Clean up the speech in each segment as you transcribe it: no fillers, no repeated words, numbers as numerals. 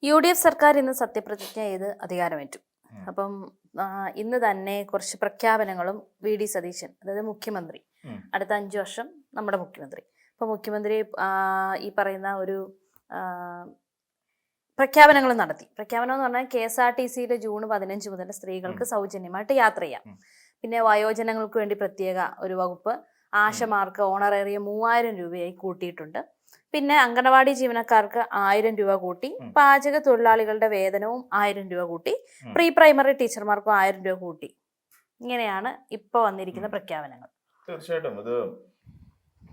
UDF സർക്കാർ ഇന്ന് സത്യപ്രതിജ്ഞ ചെയ്ത് അധികാരമേറ്റു. അപ്പം ഇന്ന് തന്നെ കുറച്ച് പ്രഖ്യാപനങ്ങളും VD സതീശൻ, അതായത് മുഖ്യമന്ത്രി, അടുത്ത 5 വർഷം നമ്മുടെ മുഖ്യമന്ത്രി. അപ്പോൾ മുഖ്യമന്ത്രി ഈ പറയുന്ന ഒരു പ്രഖ്യാപനങ്ങൾ നടത്തി. പ്രഖ്യാപനം എന്ന് പറഞ്ഞാൽ KSRTCയിൽ ജൂൺ 15 മുതൽ സ്ത്രീകൾക്ക് സൗജന്യമായിട്ട് യാത്ര ചെയ്യാം. പിന്നെ വയോജനങ്ങൾക്ക് വേണ്ടി പ്രത്യേക ഒരു വകുപ്പ്, ആശമാർക്ക് ഓണറേറിയം 3000 രൂപയായി കൂട്ടിയിട്ടുണ്ട്. പിന്നെ അംഗനവാടി ജീവനക്കാർക്ക് 1000 രൂപ കൂട്ടി, പാചക തൊഴിലാളികളുടെ വേതനവും 1000 രൂപ കൂട്ടി, പ്രീ പ്രൈമറി ടീച്ചർമാർക്കും 1000 രൂപ കൂട്ടി. ഇങ്ങനെയാണ് ഇപ്പൊ വന്നിരിക്കുന്ന പ്രഖ്യാപനങ്ങൾ. തീർച്ചയായിട്ടും ഇത്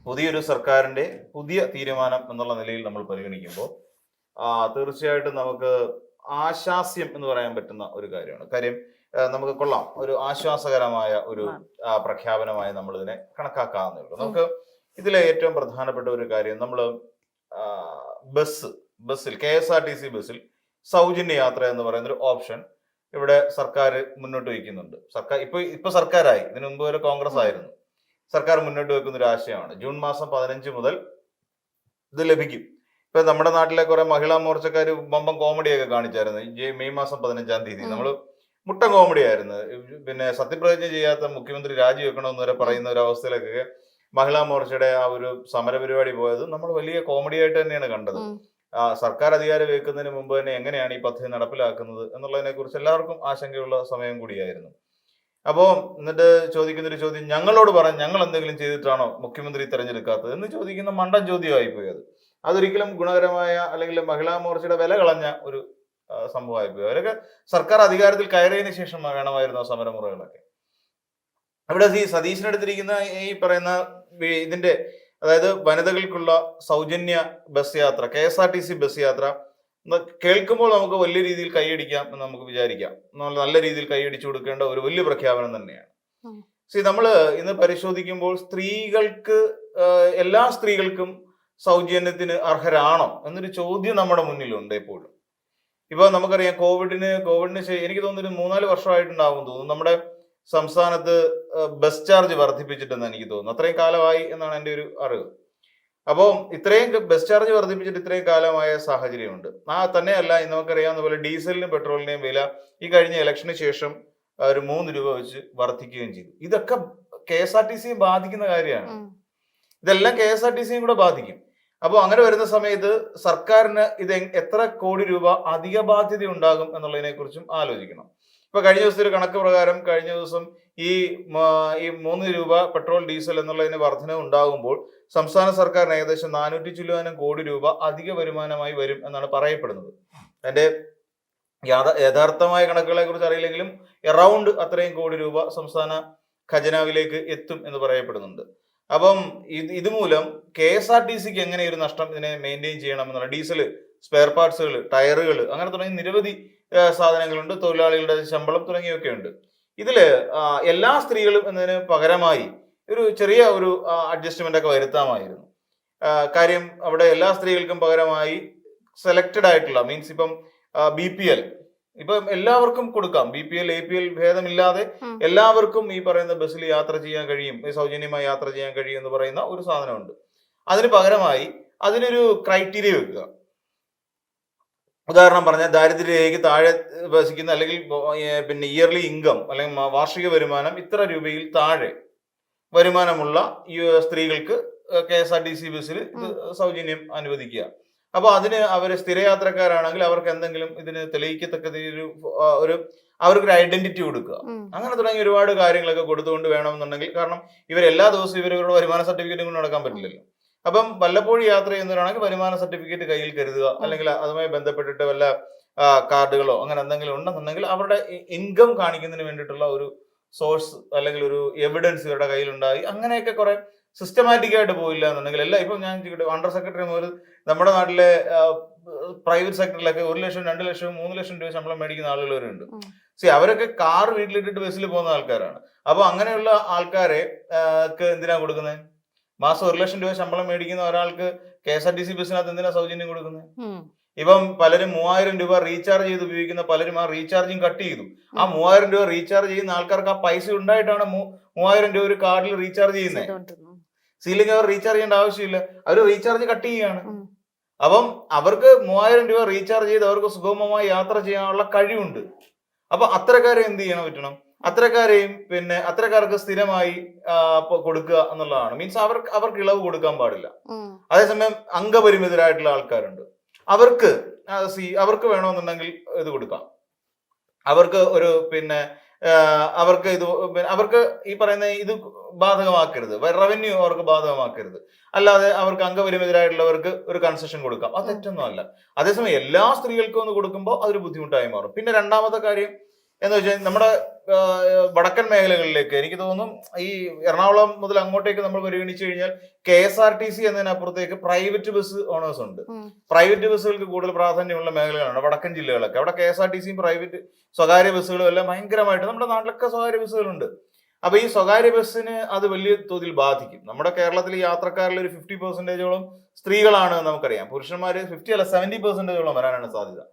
പുതിയൊരു സർക്കാരിന്റെ പുതിയ തീരുമാനം എന്നുള്ള നിലയിൽ നമ്മൾ പരിഗണിക്കുമ്പോൾ തീർച്ചയായിട്ടും നമുക്ക് ആശാസ്യം എന്ന് പറയാൻ പറ്റുന്ന ഒരു കാര്യമാണ്. കാര്യം നമുക്ക് കൊള്ളാം, ഒരു ആശ്വാസകരമായ ഒരു പ്രഖ്യാപനമായി നമ്മൾ ഇതിനെ കണക്കാക്കാവുന്നേ ഉള്ളൂ. നമുക്ക് ഇതിലെ ഏറ്റവും പ്രധാനപ്പെട്ട ഒരു കാര്യം, നമ്മൾ ബസ്സിൽ KSRTC ബസ്സിൽ സൗജന്യ യാത്ര എന്ന് പറയുന്ന ഒരു ഓപ്ഷൻ ഇവിടെ സർക്കാർ മുന്നോട്ട് വയ്ക്കുന്നുണ്ട്. ഇപ്പൊ സർക്കാരായി, ഇതിനു മുമ്പ് വരെ കോൺഗ്രസ് ആയിരുന്നു. സർക്കാർ മുന്നോട്ട് വെക്കുന്ന ഒരു ആശയമാണ്. ജൂൺ മാസം 15 മുതൽ ഇത് ലഭിക്കും. ഇപ്പൊ നമ്മുടെ നാട്ടിലെ കുറെ മഹിളാ മോർച്ചക്കാർ ബമ്പം കോമഡിയൊക്കെ കാണിച്ചായിരുന്നു. മെയ് മാസം 15-ാം തീയതി നമ്മൾ മുട്ട കോമഡി ആയിരുന്നു. പിന്നെ സത്യപ്രതിജ്ഞ ചെയ്യാത്ത മുഖ്യമന്ത്രി രാജിവെക്കണമെന്ന് വരെ പറയുന്ന ഒരു അവസ്ഥയിലൊക്കെ മഹിളാ മോർച്ചയുടെ ആ ഒരു സമരപരിപാടി പോയത് നമ്മൾ വലിയ കോമഡി ആയിട്ട് തന്നെയാണ് കണ്ടത്. സർക്കാർ അധികാരം വെക്കുന്നതിന് മുമ്പ് തന്നെ എങ്ങനെയാണ് ഈ പദ്ധതി നടപ്പിലാക്കുന്നത് എന്നുള്ളതിനെ കുറിച്ച് എല്ലാവർക്കും ആശങ്കയുള്ള സമയം കൂടിയായിരുന്നു. അപ്പോൾ എന്നിട്ട് ചോദിക്കുന്നൊരു ചോദ്യം, ഞങ്ങളോട് പറഞ്ഞ് ഞങ്ങൾ എന്തെങ്കിലും ചെയ്തിട്ടാണോ മുഖ്യമന്ത്രി തെരഞ്ഞെടുക്കാത്തത് എന്ന് ചോദിക്കുന്ന മണ്ടൻ ചോദ്യമായി പോയി. അതൊരിക്കലും ഗുണകരമായ അല്ലെങ്കിൽ മഹിളാ മോർച്ചയുടെ വില കളഞ്ഞ ഒരു സംഭവമായി പോയി. അവരൊക്കെ സർക്കാർ അധികാരത്തിൽ കയറിയതിനു ശേഷം വേണമായിരുന്നു ആ സമരമുറകളൊക്കെ. അവിടെ ഈ സതീശനെടുത്തിരിക്കുന്ന ഈ പറയുന്ന ഇതിന്റെ, അതായത് വനിതകൾക്കുള്ള സൗജന്യ ബസ് യാത്ര, KSRTC ബസ് യാത്ര കേൾക്കുമ്പോൾ നമുക്ക് വലിയ രീതിയിൽ കൈയടിക്കാം എന്ന് നമുക്ക് വിചാരിക്കാം. നല്ല രീതിയിൽ കൈയടിച്ചു കൊടുക്കേണ്ട ഒരു വലിയ പ്രഖ്യാപനം തന്നെയാണ്. നമ്മൾ ഇന്ന് പരിശോധിക്കുമ്പോൾ സ്ത്രീകൾക്ക്, എല്ലാ സ്ത്രീകൾക്കും സൗജന്യത്തിന് അർഹരാണോ എന്നൊരു ചോദ്യം നമ്മുടെ മുന്നിലുണ്ട് എപ്പോഴും. ഇപ്പൊ നമുക്കറിയാം, കോവിഡിന് എനിക്ക് തോന്നുന്നു 3-4 വർഷമായിട്ടുണ്ടാവും തോന്നുന്നു നമ്മുടെ സംസ്ഥാനത്ത് ബസ് ചാർജ് വർദ്ധിപ്പിച്ചിട്ടെന്ന് എനിക്ക് തോന്നുന്നു. അത്രയും കാലമായി എന്നാണ് എൻ്റെ ഒരു അറിവ്. അപ്പോൾ ഇത്രയും ബസ് ചാർജ് വർദ്ധിപ്പിച്ചിട്ട് ഇത്രയും കാലമായ സാഹചര്യമുണ്ട്. തന്നെയല്ല, നമുക്കറിയാവുന്ന പോലെ ഡീസലിനും പെട്രോളിന്റെയും വില ഈ കഴിഞ്ഞ ഇലക്ഷന് ശേഷം ഒരു 3 രൂപ വെച്ച് വർദ്ധിക്കുകയും ചെയ്തു. ഇതൊക്കെ KSRTCയെ ബാധിക്കുന്ന കാര്യമാണ്. ഇതെല്ലാം KSRTCയും കൂടെ ബാധിക്കും. അപ്പോൾ അങ്ങനെ വരുന്ന സമയത്ത് സർക്കാരിന് ഇത് എത്ര കോടി രൂപ അധിക ബാധ്യത ഉണ്ടാകും എന്നുള്ളതിനെ കുറിച്ചും ആലോചിക്കണം. ഇപ്പൊ കഴിഞ്ഞ ദിവസത്തെ ഒരു കണക്ക് പ്രകാരം കഴിഞ്ഞ ദിവസം ഈ 3 രൂപ പെട്രോൾ ഡീസൽ എന്നുള്ളതിന് വർധന ഉണ്ടാകുമ്പോൾ സംസ്ഥാന സർക്കാരിന് ഏകദേശം 400 ചില്ലുവാനും കോടി രൂപ അധിക വരുമാനമായി വരും എന്നാണ് പറയപ്പെടുന്നത്. അതിന്റെ യഥാർത്ഥമായ കണക്കുകളെ കുറിച്ച് അറിയില്ലെങ്കിലും എറൗണ്ട് അത്രയും കോടി രൂപ സംസ്ഥാന ഖജനാവിലേക്ക് എത്തും എന്ന് പറയപ്പെടുന്നുണ്ട്. അപ്പം ഇതുമൂലം KSRTCക്ക് എങ്ങനെ ഒരു നഷ്ടം ഇതിനെ മെയിൻറ്റെയിൻ ചെയ്യണം എന്നുള്ള, ഡീസല്, സ്പെയർ പാർട്സുകൾ, ടയറുകൾ, അങ്ങനെ തുടങ്ങി നിരവധി സാധനങ്ങളുണ്ട്, തൊഴിലാളികളുടെ ശമ്പളം തുടങ്ങിയൊക്കെ ഉണ്ട്. ഇതില് എല്ലാ സ്ത്രീകളും എന്നതിന് പകരമായി ഒരു ചെറിയ ഒരു അഡ്ജസ്റ്റ്മെന്റ് ഒക്കെ വരുത്താമായിരുന്നു. കാര്യം അവിടെ എല്ലാ സ്ത്രീകൾക്കും പകരമായി സെലക്റ്റഡ് ആയിട്ടുള്ള, മീൻസ് ഇപ്പം BPL ഇപ്പം എല്ലാവർക്കും കൊടുക്കാം. BPL APL ഭേദമില്ലാതെ എല്ലാവർക്കും ഈ പറയുന്ന ബസ്സിൽ യാത്ര ചെയ്യാൻ കഴിയും, സൗജന്യമായി യാത്ര ചെയ്യാൻ കഴിയും എന്ന് പറയുന്ന ഒരു സാധനമുണ്ട്. അതിന് പകരമായി അതിനൊരു ക്രൈറ്റീരിയ വെക്കുക. ഉദാഹരണം പറഞ്ഞാൽ ദാരിദ്ര്യരേഖയ്ക്ക് താഴെ വസിക്കുന്ന, അല്ലെങ്കിൽ പിന്നെ ഇയർലി ഇൻകം അല്ലെങ്കിൽ വാർഷിക വരുമാനം ഇത്ര രൂപയിൽ താഴെ വരുമാനമുള്ള ഈ സ്ത്രീകൾക്ക് KSRTC ബസ്സിൽ സൗജന്യം അനുവദിക്കുക. അപ്പൊ അതിന് അവര് സ്ഥിരയാത്രക്കാരാണെങ്കിൽ അവർക്ക് എന്തെങ്കിലും ഇതിന് തെളിയിക്കത്തക്ക അവർക്കൊരു ഐഡന്റിറ്റി കൊടുക്കുക. അങ്ങനെ തുടങ്ങി ഒരുപാട് കാര്യങ്ങളൊക്കെ കൊടുത്തുകൊണ്ട് വേണമെന്നുണ്ടെങ്കിൽ, കാരണം ഇവരെല്ലാ ദിവസവും ഇവരുടെ വരുമാന സർട്ടിഫിക്കറ്റും കൊണ്ട് നടക്കാൻ പറ്റില്ലല്ലോ. അപ്പം വല്ലപ്പോഴും യാത്ര ചെയ്യുന്നവരാണെങ്കിൽ വരുമാന സർട്ടിഫിക്കറ്റ് കയ്യിൽ കരുതുക, അല്ലെങ്കിൽ അതുമായി ബന്ധപ്പെട്ടിട്ട് വല്ല കാർഡുകളോ അങ്ങനെ എന്തെങ്കിലും ഉണ്ടെന്നുണ്ടെങ്കിൽ അവരുടെ ഇൻകം കാണിക്കുന്നതിന് വേണ്ടിയിട്ടുള്ള ഒരു സോഴ്സ് അല്ലെങ്കിൽ ഒരു എവിഡൻസ് ഇവരുടെ കയ്യിലുണ്ടായി. അങ്ങനെയൊക്കെ കുറെ സിസ്റ്റമാറ്റിക് ആയിട്ട് പോയില്ല എന്നുണ്ടെങ്കിൽ ഇപ്പം ഞാൻ അണ്ടർ സെക്രട്ടറി മുതൽ നമ്മുടെ നാട്ടിലെ പ്രൈവറ്റ് സെക്ടറിലൊക്കെ 1 ലക്ഷം, 2 ലക്ഷം, 3 ലക്ഷം രൂപ ശമ്പളം മേടിക്കുന്ന ആളുകളവരുണ്ട്. അവരൊക്കെ കാർ വീട്ടിലിട്ടിട്ട് ബസ്സിൽ പോകുന്ന ആൾക്കാരാണ്. അപ്പൊ അങ്ങനെയുള്ള ആൾക്കാരെ എന്തിനാ കൊടുക്കുന്നത്? മാസം 1 ലക്ഷം രൂപ ശമ്പളം മേടിക്കുന്ന ഒരാൾക്ക് KSRTC ബസ്സിനകത്ത് എന്തിനാ സൗജന്യം കൊടുക്കുന്നത്? ഇപ്പം പലരും 3000 രൂപ റീചാർജ് ചെയ്ത് ഉപയോഗിക്കുന്ന പലരും ആ റീചാർജിങ് കട്ട് ചെയ്തു. ആ 3000 രൂപ റീചാർജ് ചെയ്യുന്ന ആൾക്കാർക്ക് ആ പൈസ ഉണ്ടായിട്ടാണ് 3000 രൂപ ഒരു കാർഡിൽ റീചാർജ് ചെയ്യുന്നത്. സീലിംഗ് അവർ റീചാർജ് ചെയ്യേണ്ട ആവശ്യമില്ല, അവർ റീചാർജ് കട്ട് ചെയ്യുകയാണ്. അപ്പം അവർക്ക് 3000 രൂപ റീചാർജ് ചെയ്ത് അവർക്ക് സുഗമമായി യാത്ര ചെയ്യാനുള്ള കഴിവുണ്ട്. അപ്പൊ അത്തരക്കാരെ എന്ത് ചെയ്യണം പറ്റണം? അത്തരക്കാരെയും പിന്നെ അത്തരക്കാർക്ക് സ്ഥിരമായി കൊടുക്കുക എന്നുള്ളതാണ്. മീൻസ് അവർക്ക് ഇളവ് കൊടുക്കാൻ പാടില്ല. അതേസമയം അംഗപരിമിതരായിട്ടുള്ള ആൾക്കാരുണ്ട്, അവർക്ക് വേണമെന്നുണ്ടെങ്കിൽ ഇത് കൊടുക്കാം. അവർക്ക് ഒരു പിന്നെ അവർക്ക് ഈ പറയുന്ന ഇത് ബാധകമാക്കരുത്, റവന്യൂ അവർക്ക് ബാധകമാക്കരുത്. അല്ലാതെ അവർക്ക് അംഗപരിമിതരായിട്ടുള്ളവർക്ക് ഒരു കൺസെഷൻ കൊടുക്കാം, അത് തെറ്റൊന്നും അല്ല. അതേസമയം എല്ലാ സ്ത്രീകൾക്കും ഒന്ന് കൊടുക്കുമ്പോൾ അതൊരു ബുദ്ധിമുട്ടായി മാറും. പിന്നെ രണ്ടാമത്തെ കാര്യം എന്ന് വെച്ചാൽ നമ്മുടെ വടക്കൻ മേഖലകളിലേക്ക് എനിക്ക് തോന്നുന്നു ഈ എറണാകുളം മുതൽ അങ്ങോട്ടേക്ക് നമ്മൾ പരിഗണിച്ചു കഴിഞ്ഞാൽ KSRTC എന്നതിനപ്പുറത്തേക്ക് പ്രൈവറ്റ് ബസ് ഓണേഴ്സ് ഉണ്ട്. പ്രൈവറ്റ് ബസ്സുകൾക്ക് കൂടുതൽ പ്രാധാന്യമുള്ള മേഖലകളാണ് വടക്കൻ ജില്ലകളൊക്കെ. അവിടെ KSRTCയും പ്രൈവറ്റ് സ്വകാര്യ ബസ്സുകളും എല്ലാം ഭയങ്കരമായിട്ട്, നമ്മുടെ നാട്ടിലൊക്കെ സ്വകാര്യ ബസ്സുകളുണ്ട്. അപ്പൊ ഈ സ്വകാര്യ ബസ്സിന് അത് വലിയ തോതിൽ ബാധിക്കും. നമ്മുടെ കേരളത്തിൽ യാത്രക്കാരിൽ ഒരു 50% സ്ത്രീകളാണ് നമുക്കറിയാം. പുരുഷന്മാര് 50 അല്ല 70% വരാനാണ് സാധ്യത.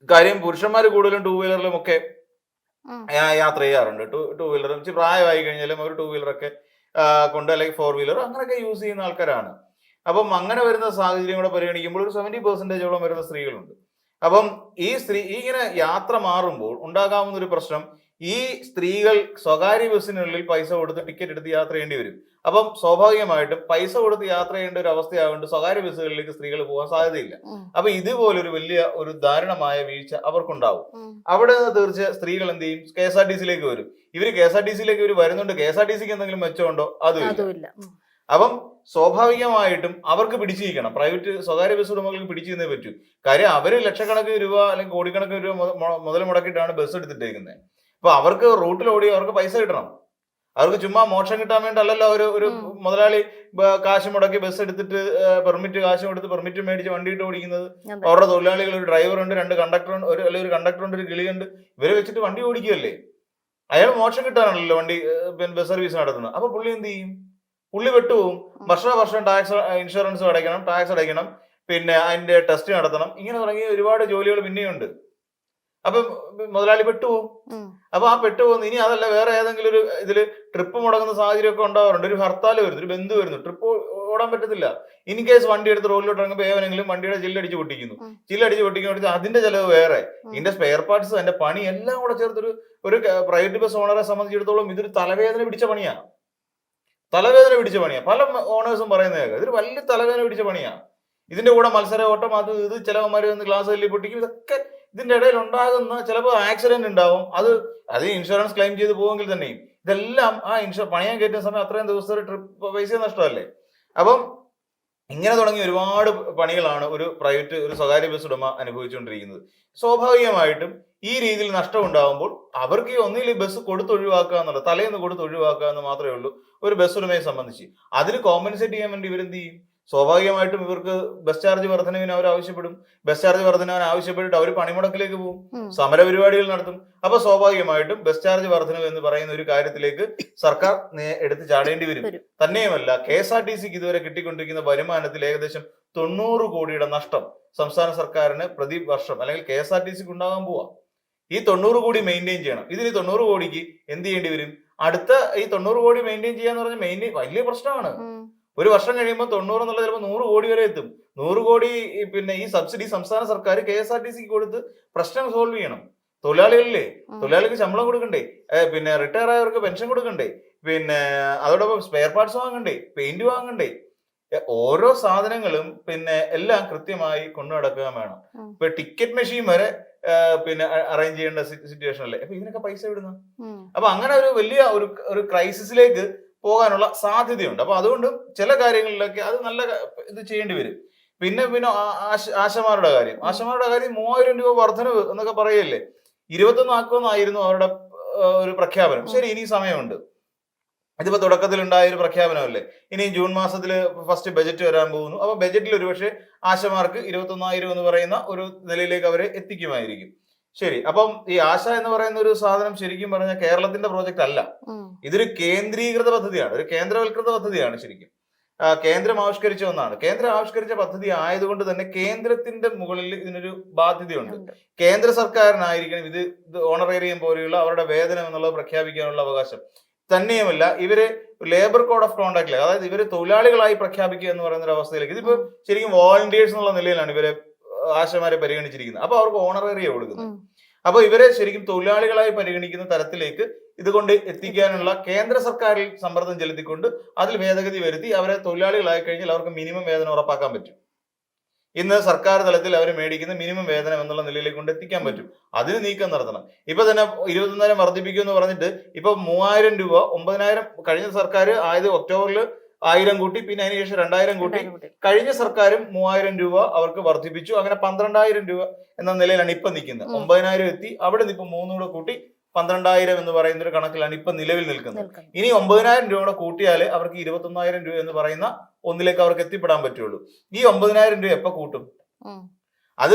കാര്യം പുരുഷന്മാർ കൂടുതലും 2 വീലറിലും ഒക്കെ യാത്ര ചെയ്യാറുണ്ട്. ടൂ വീലർ പ്രായമായി കഴിഞ്ഞാലും അവർ 2 വീലറൊക്കെ കൊണ്ട് അല്ലെങ്കിൽ 4 വീലർ അങ്ങനെയൊക്കെ യൂസ് ചെയ്യുന്ന ആൾക്കാരാണ്. അപ്പം അങ്ങനെ വരുന്ന സാഹചര്യം കൂടെ പരിഗണിക്കുമ്പോൾ ഒരു 70% വരുന്ന സ്ത്രീകളുണ്ട്. അപ്പം ഇങ്ങനെ യാത്ര മാറുമ്പോൾ ഉണ്ടാകാവുന്ന ഒരു പ്രശ്നം, ഈ സ്ത്രീകൾ സ്വകാര്യ ബസ്സിനുള്ളിൽ പൈസ കൊടുത്ത് ടിക്കറ്റ് എടുത്ത് യാത്ര ചെയ്യേണ്ടി വരും. അപ്പം സ്വാഭാവികമായിട്ടും പൈസ കൊടുത്ത് യാത്ര ചെയ്യേണ്ട ഒരു അവസ്ഥയാകൊണ്ട് സ്വകാര്യ ബസ്സുകളിലേക്ക് സ്ത്രീകൾ പോകാൻ സാധ്യതയില്ല. അപ്പൊ ഇതുപോലൊരു വലിയ ഒരു ദാരുണമായ വീഴ്ച അവർക്കുണ്ടാവും. അവിടെ നിന്ന് തീർച്ചയായും സ്ത്രീകൾ എന്ത് ചെയ്യും? KSRTCയിലേക്ക് വരും. ഇവര് KSRTCയിലേക്ക് ഇവർ വരുന്നുണ്ട്, KSRTCക്ക് എന്തെങ്കിലും മെച്ചമുണ്ടോ? അതുമില്ല. അപ്പം സ്വാഭാവികമായിട്ടും അവർക്ക് പിടിച്ചിരിക്കണം. സ്വകാര്യ ബസ് ഉടമകൾക്ക് പിടിച്ചിരുന്നേ പറ്റൂ. കാര്യം അവര് ലക്ഷക്കണക്കിന് രൂപ അല്ലെങ്കിൽ കോടിക്കണക്കിന് രൂപ മുതൽ മുടക്കിയിട്ടാണ് ബസ് എടുത്തിട്ടേക്കുന്നത്. അപ്പൊ അവർക്ക് റൂട്ടിൽ ഓടി അവർക്ക് പൈസ കിട്ടണം. അവർക്ക് ചുമ്മാ മോക്ഷം കിട്ടാൻ വേണ്ടല്ലോ ഒരു മുതലാളി കാശ് മുടക്കി ബസ് എടുത്തിട്ട് കാശ് കൊടുത്ത് പെർമിറ്റ് മേടിച്ച് വണ്ടിയിട്ട് ഓടിക്കുന്നത്. അവരുടെ തൊഴിലാളികൾ, ഒരു ഡ്രൈവറുണ്ട്, 2 കണ്ടക്ടറുണ്ട്, ഒരു കണ്ടക്ടറുണ്ട്, ഒരു കിളിയുണ്ട്, ഇവരെ വെച്ചിട്ട് വണ്ടി ഓടിക്കുകയല്ലേ. അയാൾ മോക്ഷം കിട്ടാനാണല്ലോ വണ്ടി ബസ് സർവീസ് നടത്തുന്നത്. അപ്പൊ പുള്ളി എന്ത് ചെയ്യും? പുള്ളി വെട്ടുപോകും. വർഷം ഇൻഷുറൻസ് അടയ്ക്കണം, ടാക്സ് അടയ്ക്കണം, പിന്നെ അതിന്റെ ടെസ്റ്റ് നടത്തണം. ഇങ്ങനെ തുടങ്ങിയ ഒരുപാട് ജോലികൾ പിന്നെയുണ്ട്. അപ്പൊ മുതലാളി പെട്ടുപോകും. അപ്പൊ ആ പെട്ടുപോകുന്നു. ഇനി അതല്ല, വേറെ ഏതെങ്കിലും ഒരു ഇതില് ട്രിപ്പ് മുടങ്ങുന്ന സാഹചര്യം ഒക്കെ ഉണ്ടാവാറുണ്ട്. ഒരു ഹർത്താൽ വരുന്നു, ഒരു ബന്ധു വരുന്നു, ട്രിപ്പ് ഓടാൻ പറ്റത്തില്ല. ഇൻ കേസ് വണ്ടി എടുത്ത് റോഡിലോട്ട് ഇറങ്ങുമ്പോൾ ഏവനെങ്കിലും വണ്ടിയുടെ ചില്ലടിച്ച് പൊട്ടിക്കുന്നു. അതിന്റെ ചെലവ് വേറെ, ഇതിന്റെ സ്പെയർ പാർട്സ്, അതിന്റെ പണി എല്ലാം കൂടെ ചേർത്തൊരു പ്രൈവറ്റ് ബസ് ഓണറെ സംബന്ധിച്ചിടത്തോളം ഇതൊരു തലവേദന പിടിച്ച പണിയാണ്. പല ഓണേഴ്സും പറയുന്നതൊക്കെ ഇതൊരു വലിയ തലവേദന പിടിച്ച പണിയാണ്. ഇതിന്റെ കൂടെ മത്സര ഓട്ടം, ഇത് ചിലവന്മാർ വന്ന് ഗ്ലാസ് തല്ലി പൊട്ടിക്കും. ഇതൊക്കെ ഇതിന്റെ ഇടയിൽ ഉണ്ടാകുന്ന ചിലപ്പോൾ ആക്സിഡന്റ് ഉണ്ടാവും. അത് ഇൻഷുറൻസ് ക്ലെയിം ചെയ്ത് പോകുമെങ്കിൽ തന്നെയും ഇതെല്ലാം പണിയാൻ കയറ്റുന്ന സമയം അത്രയും ദിവസത്തെ ട്രിപ്പ് പൈസ നഷ്ടമല്ലേ. അപ്പം ഇങ്ങനെ തുടങ്ങി ഒരുപാട് പണികളാണ് ഒരു സ്വകാര്യ ബസ് ഉടമ അനുഭവിച്ചുകൊണ്ടിരിക്കുന്നത്. സ്വാഭാവികമായിട്ടും ഈ രീതിയിൽ നഷ്ടം ഉണ്ടാകുമ്പോൾ അവർക്ക് ഒന്നിൽ ബസ് കൊടുത്തൊഴിവാക്കുക എന്നുള്ളത്, തലേന്ന് കൊടുത്തൊഴിവാക്കുക എന്ന് മാത്രമേ ഉള്ളൂ ഒരു ബസ് ഉടമയെ സംബന്ധിച്ച്. അതിന് കോമ്പൻസേറ്റ് ചെയ്യാൻ വേണ്ടി ഇവരെന്ത് ചെയ്യും? സ്വാഭാവികമായിട്ടും ഇവർക്ക് ബസ് ചാർജ് വർധനവിന് അവർ ആവശ്യപ്പെടും. ബസ് ചാർജ് വർധനവിന് ആവശ്യപ്പെട്ടിട്ട് അവർ പണിമുടക്കിലേക്ക് പോകും, സമരപരിപാടികൾ നടത്തും. അപ്പൊ സ്വാഭാവികമായിട്ടും ബസ് ചാർജ് വർധനവ് എന്ന് പറയുന്ന ഒരു കാര്യത്തിലേക്ക് സർക്കാർ എടുത്ത് ചാടേണ്ടി വരും. തന്നെയുമല്ല, KSRTCക്ക് ഇതുവരെ കിട്ടിക്കൊണ്ടിരിക്കുന്ന വരുമാനത്തിൽ ഏകദേശം 90 കോടിയുടെ നഷ്ടം സംസ്ഥാന സർക്കാരിന് പ്രതിവർഷം അല്ലെങ്കിൽ KSRTCക്ക് ഉണ്ടാകാൻ പോവാ. ഈ 90 കോടി മെയിൻറ്റെയിൻ ചെയ്യണം. ഇതിന് 90 കോടിക്ക് എന്ത് ചെയ്യേണ്ടി വരും? ഈ 90 കോടി മെയിൻറ്റെയിൻ ചെയ്യാന്ന് പറഞ്ഞാൽ വലിയ പ്രശ്നമാണ്. ഒരു വർഷം കഴിയുമ്പോൾ 90 എന്നുള്ളത് ചിലപ്പോൾ 100 കോടി വരെ എത്തും. 100 കോടി പിന്നെ ഈ സബ്സിഡി സംസ്ഥാന സർക്കാർ KSRTCക്ക് കൊടുത്ത് പ്രശ്നം സോൾവ് ചെയ്യണം. തൊഴിലാളികൾക്ക് ശമ്പളം കൊടുക്കണ്ടേ, പിന്നെ റിട്ടയർ ആയവർക്ക് പെൻഷൻ കൊടുക്കണ്ടേ, പിന്നെ അതോടൊപ്പം സ്പെയർ പാർട്സ് വാങ്ങണ്ടേ, പെയിന്റ് വാങ്ങണ്ടേ, ഓരോ സാധനങ്ങളും പിന്നെ എല്ലാം കൃത്യമായി കൊണ്ടു നടക്കുക വേണം. ഇപ്പൊ ടിക്കറ്റ് മെഷീൻ വരെ പിന്നെ അറേഞ്ച് ചെയ്യേണ്ട സിറ്റുവേഷൻ അല്ലേ. അപ്പൊ ഇതിനൊക്കെ പൈസ വിടുന്നു. അപ്പൊ അങ്ങനെ ഒരു വലിയ ഒരു ക്രൈസിസിലേക്ക് പോകാനുള്ള സാധ്യതയുണ്ട്. അപ്പൊ അതുകൊണ്ട് ചില കാര്യങ്ങളിലൊക്കെ അത് നല്ല ഇത് ചെയ്യേണ്ടി വരും. പിന്നെ ആശമാരുടെ കാര്യം 3000 രൂപ വർധനവ് എന്നൊക്കെ പറയല്ലേ. 21 ആക്കുമെന്നായിരുന്നു അവരുടെ ഒരു പ്രഖ്യാപനം. ശരി, ഇനി സമയമുണ്ട്. ഇതിപ്പോ തുടക്കത്തിൽ ഉണ്ടായ ഒരു പ്രഖ്യാപനമല്ലേ. ഇനി ജൂൺ മാസത്തിൽ ഫസ്റ്റ് ബജറ്റ് വരാൻ പോകുന്നു. അപ്പൊ ബജറ്റിൽ ഒരുപക്ഷെ ആശമാർക്ക് 21,000 എന്ന് പറയുന്ന ഒരു നിലയിലേക്ക് അവരെ എത്തിക്കുമായിരിക്കും. ശരി, അപ്പം ഈ ആശ എന്ന് പറയുന്ന ഒരു സാധനം ശരിക്കും പറഞ്ഞാൽ കേരളത്തിന്റെ പ്രോജക്റ്റ് അല്ല. ഇതൊരു കേന്ദ്രീകൃത പദ്ധതിയാണ്, ഒരു കേന്ദ്രവൽകൃത പദ്ധതിയാണ്. ശരിക്കും കേന്ദ്രം ആവിഷ്കരിച്ച ഒന്നാണ്. കേന്ദ്രം ആവിഷ്കരിച്ച പദ്ധതി ആയതുകൊണ്ട് തന്നെ കേന്ദ്രത്തിന്റെ മുകളിൽ ഇതിനൊരു ബാധ്യതയുണ്ട്. കേന്ദ്ര സർക്കാരിനായിരിക്കണം ഇത് ഓണറേറിയം പോലെയുള്ള അവരുടെ വേതനം എന്നുള്ളത് പ്രഖ്യാപിക്കാനുള്ള അവകാശം. തന്നെയുമല്ല ഇവര് ലേബർ കോഡ് ഓഫ് കോണ്ടാക്ടിൽ, അതായത് ഇവര് തൊഴിലാളികളായി പ്രഖ്യാപിക്കുക എന്ന് പറയുന്ന ഒരു അവസ്ഥയിലേക്ക്, ഇതിപ്പോ ശരിക്കും വോളണ്ടിയേഴ്സ് എന്നുള്ള നിലയിലാണ് ഇവരെ ആശമാരെ പരിഗണിച്ചിരിക്കുന്നത്. അപ്പൊ അവർക്ക് ഓണറേറിയ കൊടുക്കുന്നത്. അപ്പൊ ഇവരെ ശരിക്കും തൊഴിലാളികളായി പരിഗണിക്കുന്ന തരത്തിലേക്ക് ഇതുകൊണ്ട് എത്തിക്കാനുള്ള കേന്ദ്ര സർക്കാരിൽ സമ്മർദ്ദം ചെലുത്തിക്കൊണ്ട് അതിൽ ഭേദഗതി വരുത്തി അവരെ തൊഴിലാളികളായി കഴിഞ്ഞാൽ അവർക്ക് മിനിമം വേതനം ഉറപ്പാക്കാൻ പറ്റും. ഇന്ന് സർക്കാർ തലത്തിൽ അവർ മേടിക്കുന്ന മിനിമം വേതനം എന്നുള്ള നിലയിലേക്ക് കൊണ്ട് എത്തിക്കാൻ പറ്റും. അതിന് നീക്കം നടത്തണം. ഇപ്പൊ തന്നെ 21,000 വർദ്ധിപ്പിക്കും എന്ന് പറഞ്ഞിട്ട് ഇപ്പൊ 3,000 രൂപ 9,000 കഴിഞ്ഞ സർക്കാർ ആയത് ഒക്ടോബറിൽ 1,000 കൂട്ടി, പിന്നെ അതിനുശേഷം 2,000 കൂട്ടി. കഴിഞ്ഞ സർക്കാരും 3,000 രൂപ അവർക്ക് വർദ്ധിപ്പിച്ചു. അങ്ങനെ 12,000 രൂപ എന്ന നിലയിലാണ് ഇപ്പൊ നിൽക്കുന്നത്. 9,000 എത്തി, അവിടെ നിന്ന് ഇപ്പൊ 3 കൂടെ കൂട്ടി 12,000 എന്ന് പറയുന്ന ഒരു കണക്കിലാണ് ഇപ്പൊ നിലവിൽ നിൽക്കുന്നത്. ഇനി 9,000 രൂപ കൂടെ കൂട്ടിയാലേ അവർക്ക് 21,000 രൂപ എന്ന് പറയുന്ന ഒന്നിലേക്ക് അവർക്ക് എത്തിപ്പെടാൻ പറ്റുള്ളൂ. ഈ 9,000 രൂപ എപ്പോ കൂട്ടും? അത്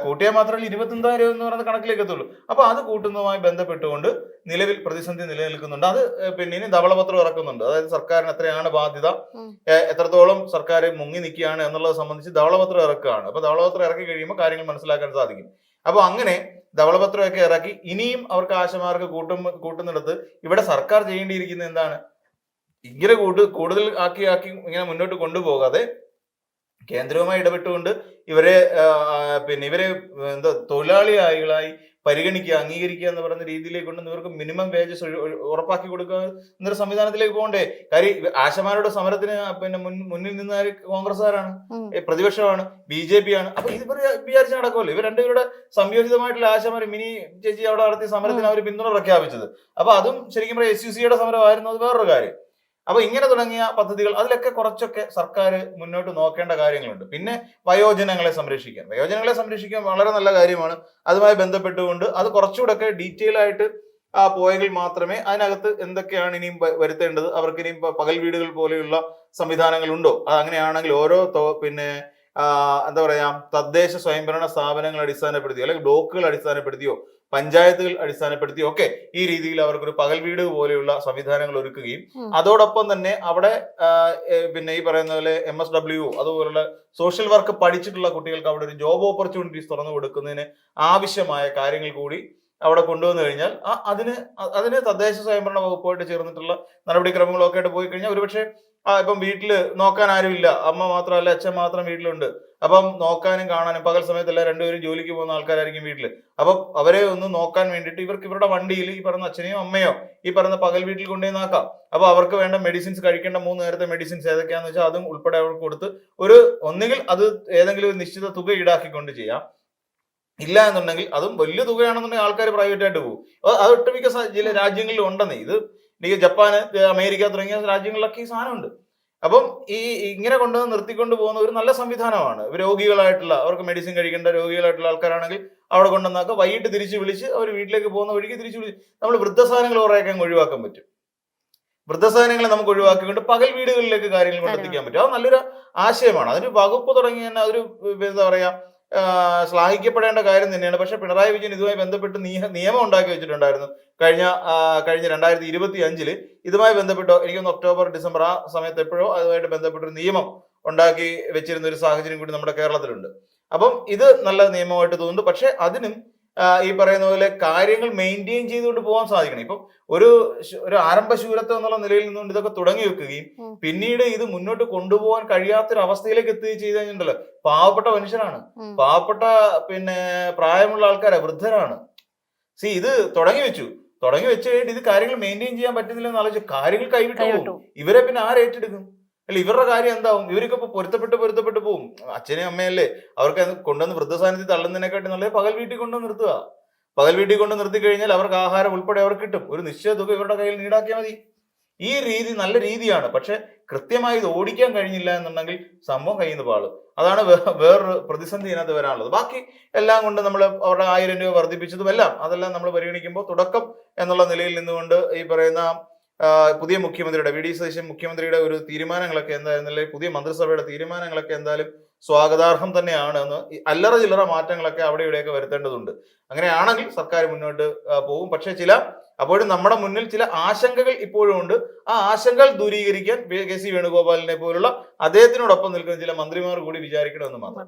കൂട്ടിയാൽ മാത്രമല്ല 21,000 എന്ന് പറയുന്ന കണക്കിലേക്ക് എത്തുള്ളൂ. അപ്പൊ അത് കൂട്ടുന്നതുമായി ബന്ധപ്പെട്ടുകൊണ്ട് നിലവിൽ പ്രതിസന്ധി നിലനിൽക്കുന്നുണ്ട്. അത് പിന്നെ ഇനി ധവളപത്രം ഇറക്കുന്നുണ്ട്. അതായത് സർക്കാരിന് എത്രയാണ് ബാധ്യത, എത്രത്തോളം സർക്കാർ മുങ്ങി നിൽക്കുകയാണ് എന്നുള്ളത് സംബന്ധിച്ച് ധവളപത്രം ഇറക്കുകയാണ്. അപ്പൊ ധവളപത്രം ഇറക്കി കഴിയുമ്പോൾ കാര്യങ്ങൾ മനസ്സിലാക്കാൻ സാധിക്കും. അപ്പൊ അങ്ങനെ ധവളപത്രമൊക്കെ ഇറക്കി ഇനിയും അവർക്ക് ആശമാർക്ക് കൂട്ടുന്നിടത്ത് ഇവിടെ സർക്കാർ ചെയ്യേണ്ടിയിരിക്കുന്നത് എന്താണ്? ഇങ്ങനെ കൂടുതൽ ആക്കി ഇങ്ങനെ മുന്നോട്ട് കൊണ്ടുപോകാതെ കേന്ദ്രവുമായി ഇടപെട്ടുകൊണ്ട് ഇവരെ തൊഴിലാളികളായി പരിഗണിക്കുക, അംഗീകരിക്കുക എന്ന് പറയുന്ന രീതിയിലേക്ക് കൊണ്ട് ഇവർക്ക് മിനിമം വേജസ് ഉറപ്പാക്കി കൊടുക്കുക എന്നൊരു സംവിധാനത്തിലേക്ക് പോകണ്ടേ? കാര്യം ആശമാരുടെ സമരത്തിന് മുന്നിൽ നിന്ന കോൺഗ്രസ്സുകാരാണ്, പ്രതിപക്ഷമാണ്, BJP ആണ്. അപ്പൊ ഇത് വിചാരിച്ച് നടക്കുമല്ലോ. ഇവർ രണ്ടുപേരുടെ സംയോജിതമായിട്ടുള്ള ആശമാർ മിനി ചേച്ചി അവിടെ നടത്തിയ സമരത്തിന് അവർ പിന്തുണ പ്രഖ്യാപിച്ചത്. അപ്പൊ അതും ശരിക്കും പറയാം SUCയുടെ സമരമായിരുന്നു. അത് വേറൊരു കാര്യം. അപ്പൊ ഇങ്ങനെ തുടങ്ങിയ പദ്ധതികൾ അതിലൊക്കെ കുറച്ചൊക്കെ സർക്കാർ മുന്നോട്ട് നോക്കേണ്ട കാര്യങ്ങളുണ്ട്. പിന്നെ വയോജനങ്ങളെ സംരക്ഷിക്കാൻ വളരെ നല്ല കാര്യമാണ്. അതുമായി ബന്ധപ്പെട്ടുകൊണ്ട് അത് കുറച്ചുകൂടെ ഒക്കെ ഡീറ്റെയിൽ ആയിട്ട് പോയെങ്കിൽ മാത്രമേ അതിനകത്ത് എന്തൊക്കെയാണ് ഇനിയും വരുത്തേണ്ടത്, അവർക്ക് ഇനിയും പകൽ വീടുകൾ പോലെയുള്ള സംവിധാനങ്ങളുണ്ടോ, അങ്ങനെയാണെങ്കിൽ ഓരോ എന്താ പറയാ തദ്ദേശ സ്വയംഭരണ സ്ഥാപനങ്ങൾ അടിസ്ഥാനപ്പെടുത്തിയോ അല്ലെങ്കിൽ ബ്ലോക്കുകൾ അടിസ്ഥാനപ്പെടുത്തിയോ പഞ്ചായത്തുകൾ അടിസ്ഥാനപ്പെടുത്തിയോ ഒക്കെ ഈ രീതിയിൽ അവർക്കൊരു പകൽ വീട് പോലെയുള്ള സംവിധാനങ്ങൾ ഒരുക്കുകയും അതോടൊപ്പം തന്നെ അവിടെ ഈ പറയുന്ന പോലെ MSW അതുപോലുള്ള സോഷ്യൽ വർക്ക് പഠിച്ചിട്ടുള്ള കുട്ടികൾക്ക് അവിടെ ഒരു ജോബ് ഓപ്പർച്യൂണിറ്റീസ് തുറന്നു കൊടുക്കുന്നതിന് ആവശ്യമായ കാര്യങ്ങൾ കൂടി അവിടെ കൊണ്ടുവന്നു കഴിഞ്ഞാൽ അതിന് തദ്ദേശ സ്വയംഭരണ വകുപ്പുമായിട്ട് ചേർന്നിട്ടുള്ള നടപടിക്രമങ്ങളൊക്കെ ആയിട്ട് പോയി കഴിഞ്ഞാൽ ഒരുപക്ഷെ ഇപ്പം വീട്ടില് നോക്കാൻ ആരുമില്ല, അമ്മ മാത്രമല്ല അച്ഛൻ മാത്രം വീട്ടിലുണ്ട്. അപ്പം നോക്കാനും കാണാനും പകൽ സമയത്തല്ല രണ്ടുപേരും ജോലിക്ക് പോകുന്ന ആൾക്കാരായിരിക്കും വീട്ടില്. അപ്പം അവരെ ഒന്ന് നോക്കാൻ വേണ്ടിയിട്ട് ഇവരുടെ വണ്ടിയിൽ ഈ പറഞ്ഞ അച്ഛനെയോ അമ്മയോ ഈ പറഞ്ഞ പകൽ വീട്ടിൽ കൊണ്ടുപോയി നോക്കാം. അപ്പൊ അവർക്ക് വേണ്ട മെഡിസിൻസ് കഴിക്കേണ്ട 3 നേരത്തെ മെഡിസിൻസ് ഏതൊക്കെയാന്ന് വെച്ചാൽ അതും ഉൾപ്പെടെ അവർക്ക് കൊടുത്ത് ഒന്നുകിൽ അത് ഏതെങ്കിലും ഒരു നിശ്ചിത തുക ഈടാക്കിക്കൊണ്ട് ചെയ്യാം. ഇല്ല എന്നുണ്ടെങ്കിൽ അതും വലിയ തുകയാണെന്നുണ്ടെങ്കിൽ ആൾക്കാർ പ്രൈവറ്റ് ആയിട്ട് പോകും. അത് ഒട്ടുമിക്ക ചില രാജ്യങ്ങളിൽ ഉണ്ടെന്നേ. ഇത് ജപ്പാന്, അമേരിക്ക തുടങ്ങിയ രാജ്യങ്ങളിലൊക്കെ ഈ സാധനമുണ്ട്. അപ്പം ഇങ്ങനെ കൊണ്ടുവന്ന് നിർത്തിക്കൊണ്ട് പോകുന്ന ഒരു നല്ല സംവിധാനമാണ്. രോഗികളായിട്ടുള്ള അവർക്ക് മെഡിസിൻ കഴിക്കേണ്ട രോഗികളായിട്ടുള്ള ആൾക്കാരാണെങ്കിൽ അവിടെ കൊണ്ടുവന്നാക്കുക, വൈകിട്ട് തിരിച്ച് വിളിച്ച് അവർ വീട്ടിലേക്ക് പോകുന്ന വഴിക്ക് തിരിച്ച് വിളിച്ച് നമ്മൾ വൃദ്ധസാധനങ്ങൾ കുറേയൊക്കെ ഒഴിവാക്കാൻ പറ്റും. വൃദ്ധസാധനങ്ങളെ നമുക്ക് ഒഴിവാക്കിക്കൊണ്ട് പകൽ വീടുകളിലേക്ക് കാര്യങ്ങൾ കൊണ്ടെത്തിക്കാൻ പറ്റും. അത് നല്ലൊരു ആശയമാണ്. അതിന് വകുപ്പ് തുടങ്ങി തന്നെ അതൊരു എന്താ പറയാ ശ്ലാഘിക്കപ്പെടേണ്ട കാര്യം തന്നെയാണ്. പക്ഷെ പിണറായി വിജയൻ ഇതുമായി ബന്ധപ്പെട്ട് നിയമം ഉണ്ടാക്കി വെച്ചിട്ടുണ്ടായിരുന്നു. കഴിഞ്ഞ 2025 ഇതുമായി ബന്ധപ്പെട്ടോ എനിക്കൊന്ന് ഒക്ടോബർ ഡിസംബർ ആ സമയത്ത് എപ്പോഴോ അതുമായിട്ട് ബന്ധപ്പെട്ടൊരു നിയമം ഉണ്ടാക്കി വെച്ചിരുന്ന ഒരു സാഹചര്യം കൂടി നമ്മുടെ കേരളത്തിലുണ്ട്. അപ്പം ഇത് നല്ല നിയമമായിട്ട് തോന്നുന്നു. പക്ഷെ അതിനും ഈ പറയുന്ന പോലെ കാര്യങ്ങൾ മെയിൻറ്റെയിൻ ചെയ്തുകൊണ്ട് പോകാൻ സാധിക്കണം. ഇപ്പം ഒരു ആരംഭശൂരത്വം എന്നുള്ള നിലയിൽ നിന്നുകൊണ്ട് ഇതൊക്കെ തുടങ്ങി വെക്കുകയും പിന്നീട് ഇത് മുന്നോട്ട് കൊണ്ടുപോകാൻ കഴിയാത്തൊരു അവസ്ഥയിലേക്ക് എത്തുകയും ചെയ്ത് കഴിഞ്ഞിട്ടുണ്ടല്ലോ. പാവപ്പെട്ട മനുഷ്യരാണ്, പാവപ്പെട്ട പ്രായമുള്ള ആൾക്കാരാ, വൃദ്ധരാണ്. ഇത് തുടങ്ങി വെച്ച് കഴിഞ്ഞിട്ട് ഇത് കാര്യങ്ങൾ മെയിൻറ്റെയിൻ ചെയ്യാൻ പറ്റുന്നില്ലെന്ന് ആലോചിച്ച് കാര്യങ്ങൾ കൈവിട്ടു പോകും. ഇവരെ പിന്നെ ആരേറ്റെടുക്കും? അല്ല ഇവരുടെ കാര്യം എന്താവും? ഇവർക്ക് ഇപ്പൊ പൊരുത്തപ്പെട്ട് പോകും. അച്ഛനെയും അമ്മയല്ലേ, അവർക്ക് കൊണ്ടുവന്ന് വൃദ്ധസാന്നിധ്യത്തിൽ തള്ളുന്നതിനെക്കാട്ടി നല്ല പകൽ വീട്ടിൽ കൊണ്ടുവന്ന് നിർത്തുക. പകൽ വീട്ടിൽ കൊണ്ട് നിർത്തി കഴിഞ്ഞാൽ അവർക്ക് ആഹാരം ഉൾപ്പെടെ അവർക്ക് കിട്ടും. ഒരു നിശ്ചിത തുക ഇവരുടെ കയ്യിൽ ഈടാക്കിയാൽ മതി. ഈ രീതി നല്ല രീതിയാണ്. പക്ഷെ കൃത്യമായി ഇത് ഓടിക്കാൻ കഴിഞ്ഞില്ല എന്നുണ്ടെങ്കിൽ സംഭവം കയ്യിൽ നിന്ന് പാളും. അതാണ് വേറൊരു പ്രതിസന്ധി ഇതിനകത്ത് വരാനുള്ളത്. ബാക്കി എല്ലാം കൊണ്ട് നമ്മൾ അവരുടെ 1000 രൂപ വർദ്ധിപ്പിച്ചതും അതെല്ലാം നമ്മൾ പരിഗണിക്കുമ്പോൾ തുടക്കം എന്നുള്ള നിലയിൽ നിന്നുകൊണ്ട് ഈ പറയുന്ന പുതിയ മുഖ്യമന്ത്രിയുടെ VD സതീശൻ മുഖ്യമന്ത്രിയുടെ ഒരു തീരുമാനങ്ങളൊക്കെ എന്തായിരുന്നില്ലേ, പുതിയ മന്ത്രിസഭയുടെ തീരുമാനങ്ങളൊക്കെ എന്തായാലും സ്വാഗതാർഹം തന്നെയാണ് എന്ന്. അല്ലറ ചില്ലറ മാറ്റങ്ങളൊക്കെ അവിടെ ഇവിടെയൊക്കെ വരുത്തേണ്ടതുണ്ട്. അങ്ങനെയാണെങ്കിൽ സർക്കാർ മുന്നോട്ട് പോകും. പക്ഷെ അപ്പോഴും നമ്മുടെ മുന്നിൽ ചില ആശങ്കകൾ ഇപ്പോഴും ഉണ്ട്. ആ ആശങ്കകൾ ദൂരീകരിക്കാൻ KC വേണുഗോപാലിനെ പോലുള്ള അദ്ദേഹത്തിനോടൊപ്പം നിൽക്കുന്ന ചില മന്ത്രിമാർ കൂടി വിചാരിക്കണമെന്ന് മാത്രം.